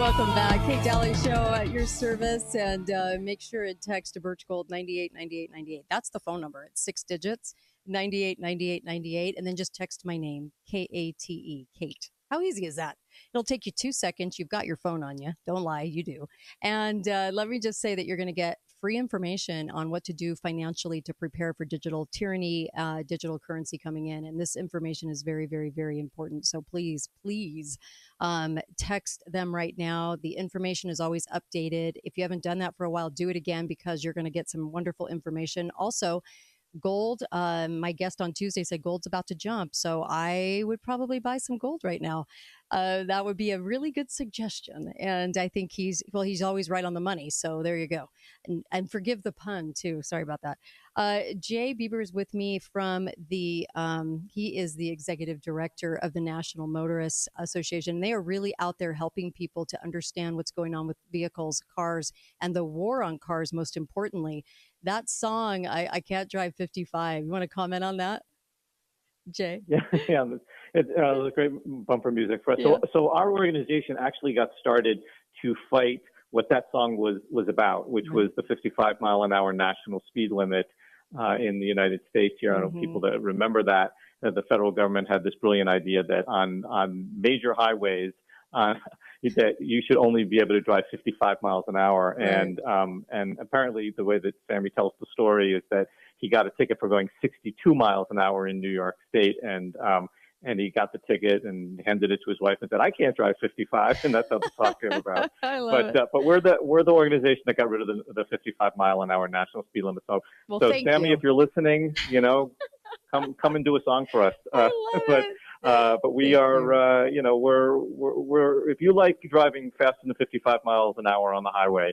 Welcome back. Kate Daly Show at your service. And make sure and text to Birch Gold 989898. That's the phone number. It's 6 digits, 989898. And then just text my name, Kate, Kate. How easy is that? It'll take you 2 seconds. You've got your phone on you. Don't lie, you do. And let me just say that you're going to get free information on what to do financially to prepare for digital tyranny, digital currency coming in. And this information is very, very, very important. So please text them right now. The information is always updated. If you haven't done that for a while, do it again because you're going to get some wonderful information. Also, gold, my guest on Tuesday said gold's about to jump. So I would probably buy some gold right now. That would be a really good suggestion. And I think he's always right on the money. So there you go. And forgive the pun too. Sorry about that. Jay Beeber is with me from he is the executive director of the National Motorists Association. They are really out there helping people to understand what's going on with vehicles, cars, and the war on cars, most importantly. That song, I Can't Drive 55. You want to comment on that, Jay? Yeah. It was a great bumper music for us. Yeah. So our organization actually got started to fight what that song was about, which was the 55 mile an hour national speed limit in the United States here. I don't know people that remember that the federal government had this brilliant idea that on major highways, that you should only be able to drive 55 miles an hour. Right. And apparently the way that Sammy tells the story is that he got a ticket for going 62 miles an hour in New York State. And he got the ticket and handed it to his wife and said, "I can't drive 55." And that's how the talk came about. I love it. But we're the organization that got rid of the 55 mile an hour national speed limit. So Sammy, if you're listening, come and do a song for us. I love it. But we are, we're if you like driving faster than 55 miles an hour on the highway,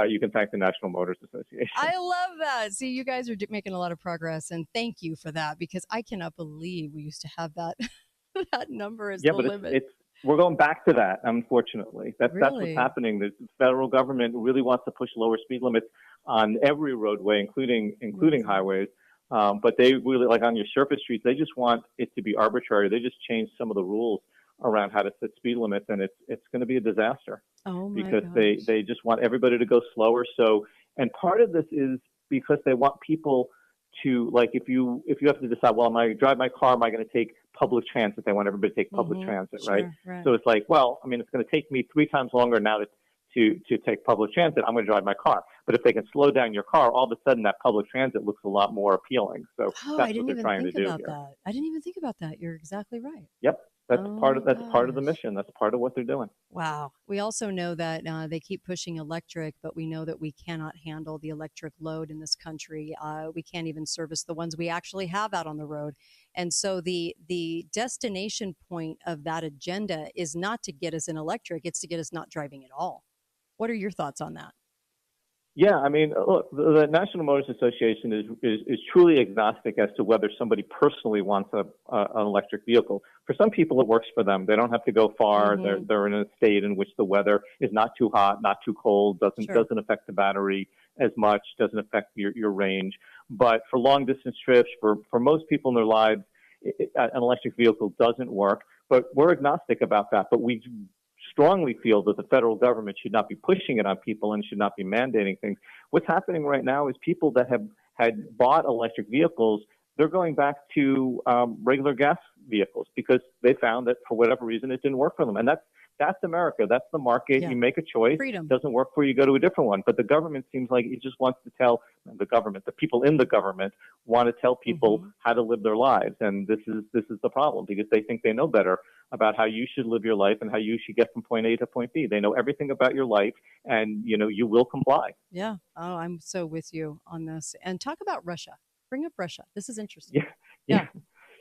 you can thank the National Motors Association. I love that. See, you guys are making a lot of progress, and thank you for that because I cannot believe we used to have that that number as the limit. We're going back to that, unfortunately. That's Really? what's happening. The federal government really wants to push lower speed limits on every roadway, including highways. But they really, like on your surface streets, they just want it to be arbitrary. They just change some of the rules around how to set speed limits, and it's going to be a disaster. Oh my because gosh. they just want everybody to go slower. So, and part of this is because they want people to, like, if you have to decide, well, am I drive my car? Am I going to take public transit? They want everybody to take public transit, right? So it's like, well, I mean, it's going to take me 3 times longer now to take public transit. I'm going to drive my car. But if they can slow down your car, all of a sudden that public transit looks a lot more appealing. So that's what they're trying to do here. I didn't even think about that. You're exactly right. Yep. That's part of the mission. That's part of what they're doing. Wow. We also know that they keep pushing electric, but we know that we cannot handle the electric load in this country. We can't even service the ones we actually have out on the road. And so the destination point of that agenda is not to get us in electric, it's to get us not driving at all. What are your thoughts on that? Yeah, I mean, look, the National Motors Association is truly agnostic as to whether somebody personally wants an electric vehicle. For some people, it works for them. They don't have to go far. They're in a state in which the weather is not too hot, not too cold, doesn't affect the battery as much, doesn't affect your range. But for long distance trips, for most people in their lives, an electric vehicle doesn't work. But we're agnostic about that. But we strongly feel that the federal government should not be pushing it on people and should not be mandating things. What's happening right now is people that had bought electric vehicles, they're going back to regular gas vehicles because they found that for whatever reason it didn't work for them. And that's America. That's the market. Yeah. You make a choice. Freedom. It doesn't work for you, go to a different one. But the government seems like it just wants to tell the people in the government want to tell people how to live their lives. And this is the problem because they think they know better about how you should live your life and how you should get from point A to point B. They know everything about your life and, you will comply. Yeah. Oh, I'm so with you on this. And talk about Russia. Bring up Russia. This is interesting. Yeah.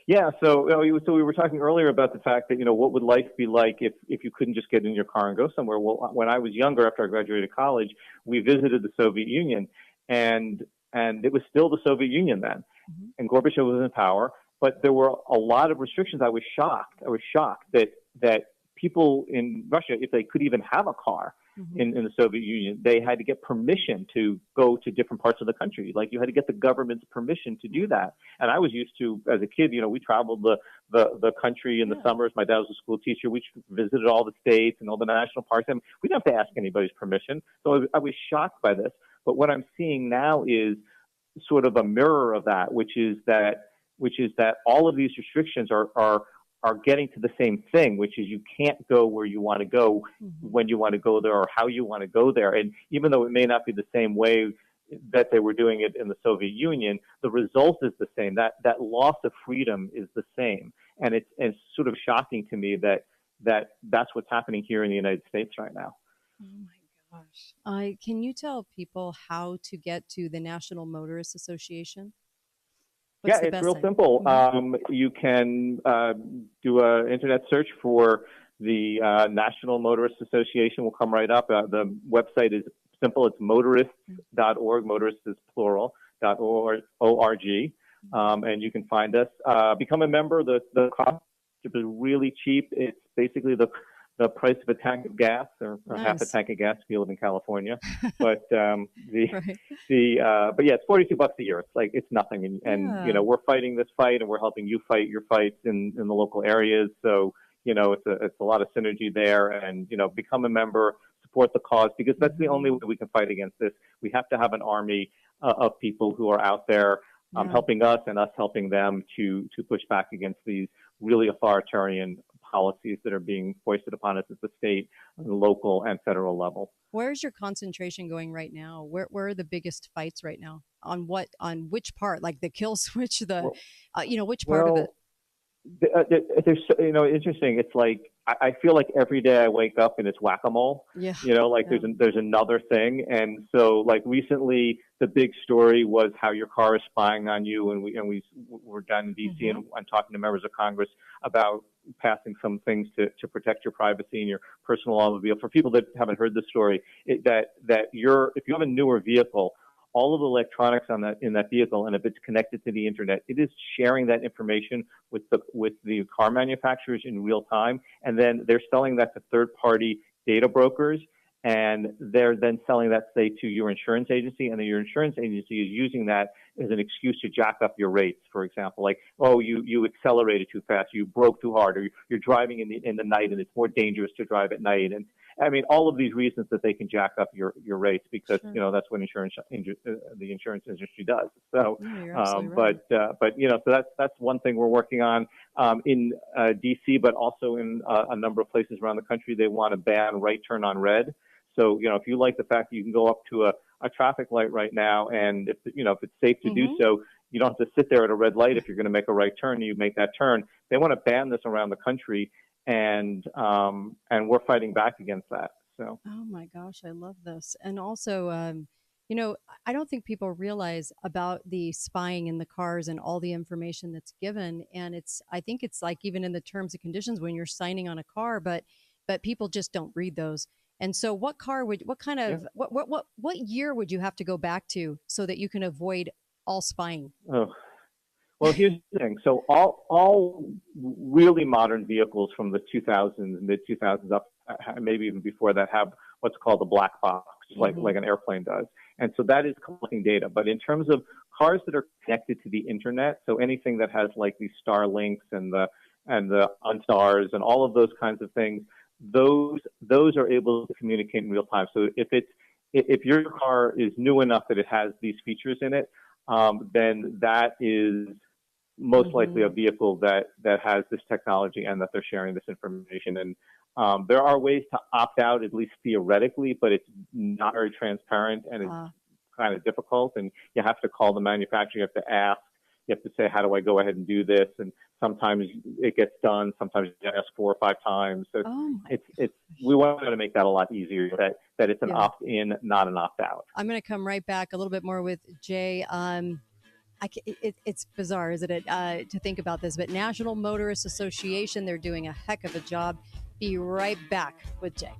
Yeah, so we were talking earlier about the fact that, what would life be like if you couldn't just get in your car and go somewhere? Well, when I was younger, after I graduated college, we visited the Soviet Union, and it was still the Soviet Union then, and Gorbachev was in power, but there were a lot of restrictions. I was shocked that people in Russia, if they could even have a car, Mm-hmm. in the Soviet Union, they had to get permission to go to different parts of the country. Like you had to get the government's permission to do that. And I was used to, as a kid, we traveled the country in the summers. My dad was a school teacher. We visited all the states and all the national parks. And we didn't have to ask anybody's permission. So I was shocked by this. But what I'm seeing now is sort of a mirror of that, which is that all of these restrictions are getting to the same thing, which is you can't go where you want to go when you want to go there or how you want to go there. And even though it may not be the same way that they were doing it in the Soviet Union, the result is the same. That loss of freedom is the same. And it's sort of shocking to me that's what's happening here in the United States right now. Oh my gosh. Can you tell people how to get to the National Motorists Association? What's Yeah, the it's best real site? simple. Mm-hmm. You can do an internet search for the National Motorists Association. Will come right up. The website is simple. It's motorists.org. Motorists is plural. .org. And you can find us. Become a member. The cost is really cheap. It's basically the price of a tank of gas, or Nice. half a tank of gas if you live in California. But Right. but yeah, it's $42 a year. It's like it's nothing, and Yeah. we're fighting this fight, and we're helping you fight your fights in the local areas. So it's a lot of synergy there, and become a member, support the cause, because that's the only way we can fight against this. We have to have an army of people who are out there helping us and us helping them to push back against these really authoritarian policies that are being foisted upon us at the state, local, and federal level. Where's your concentration going right now? Where are the biggest fights right now? On which part? Like the kill switch, Well, which part of it? well there's interesting. It's like I feel like every day I wake up and it's whack-a-mole. Yeah. Like Yeah. there's another thing, and so like recently the big story was how your car is spying on you, and we were down in D.C. and talking to members of Congress about passing some things to protect your privacy and your personal automobile. For people that haven't heard the story, if you have a newer vehicle, all of the electronics in that vehicle, and if it's connected to the internet, it is sharing that information with the car manufacturers in real time, and then they're selling that to third-party data brokers, and they're then selling that, say, to your insurance agency, and then your insurance agency is using that as an excuse to jack up your rates. For example, like, oh, you accelerated too fast, you broke too hard, or you're driving in the night, and it's more dangerous to drive at night, and I mean, all of these reasons that they can jack up your rates because that's what the insurance industry does. So, you're absolutely right. so that's one thing we're working on in D.C., but also in a number of places around the country. They want to ban right turn on red. So if you like the fact that you can go up to a traffic light right now, and if it's safe to do so, you don't have to sit there at a red light if you're going to make a right turn. You make that turn. They want to ban this around the country. And we're fighting back against that. So. Oh my gosh, I love this. And also, I don't think people realize about the spying in the cars and all the information that's given. And I think it's like even in the terms and conditions when you're signing on a car, but people just don't read those. And so, what year would you have to go back to so that you can avoid all spying? Oh. Well, here's the thing. So all really modern vehicles from the 2000s, mid 2000s up, maybe even before that, have what's called the black box, like an airplane does. And so that is collecting data. But in terms of cars that are connected to the internet, so anything that has like these Starlinks and the OnStars and all of those kinds of things, those are able to communicate in real time. So if your car is new enough that it has these features in it, then that is most likely a vehicle that has this technology and that they're sharing this information. And there are ways to opt out, at least theoretically, but it's not very transparent and it's kind of difficult. And you have to call the manufacturer, you have to ask, you have to say, how do I go ahead and do this? And sometimes it gets done, sometimes you ask 4 or 5 times. So we want to make that a lot easier, that it's an opt-in, not an opt-out. I'm going to come right back a little bit more with Jay. It's bizarre, isn't it, to think about this, but National Motorists Association, they're doing a heck of a job. Be right back with Jay.